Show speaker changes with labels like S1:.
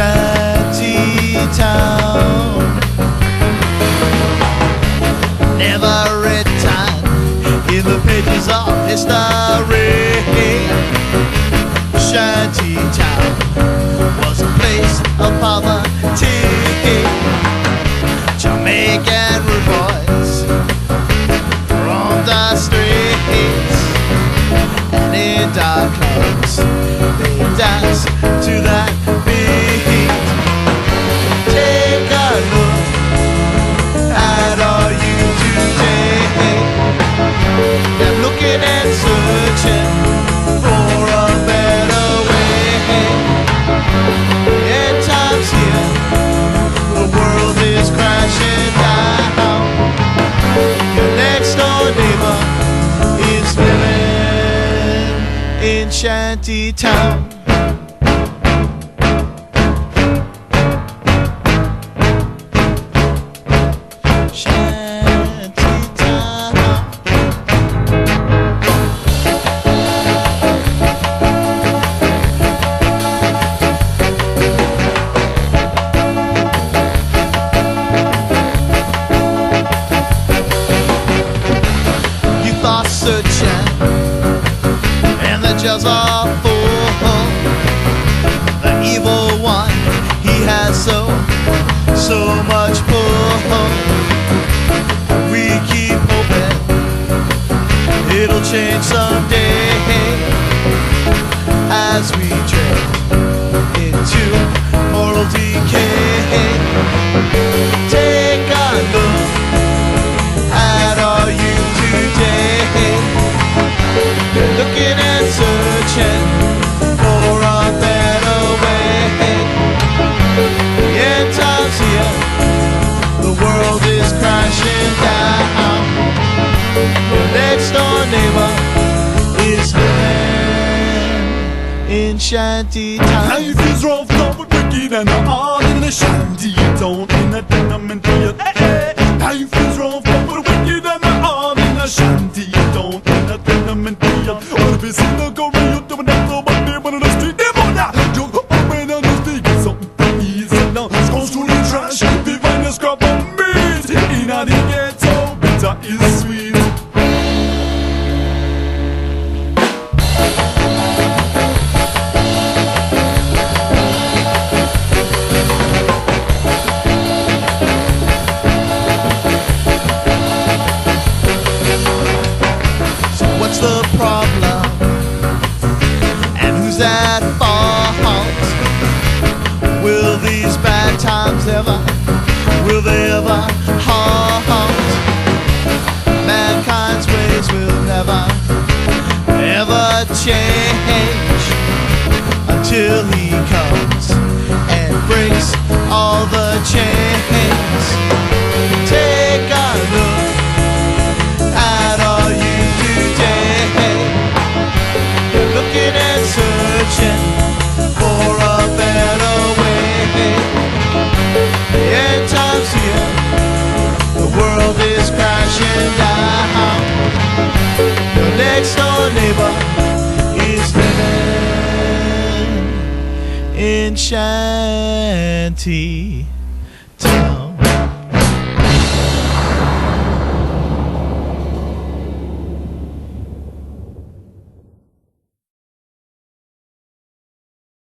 S1: Shanty town, never written in the pages of history. Shanty town was a place of poverty. Jamaican rude boys roamed the streets, and in dark clubs they dance to that beat. Take a look at all you today. They're looking and searching for a better way. In times here, the world is crashing down. Your next door neighbor is living in Shanty town. And the jails are full. The evil one, he has so much pull. We keep hoping it'll change someday as we drift into moral decay. Take a look at all you today. Looking and searching for a better way. The end time's here, the world is crashing down. Your next door neighbor is living in Shanty town.
S2: Life is rough, tough, wicked, and hard in the shanty town, in a tenement field. Life is rough, tough, wicked, and hard in the shanty town, in a tenement field. All of us in the Korea, doing that, so but they want to street, they want that. You open on the street, something easy now. Scrolls through the trash, they find a scrap of meat. In a ghetto, bitter is sweet.
S1: What's the problem? And who's at fault? Will these bad times ever, will they ever halt? Mankind's ways will never, ever change until he comes and breaks all the chains. Take a look at all you looking and searching for a better way. The end time's here, the world is crashing down. Your next door neighbor is living in Shanty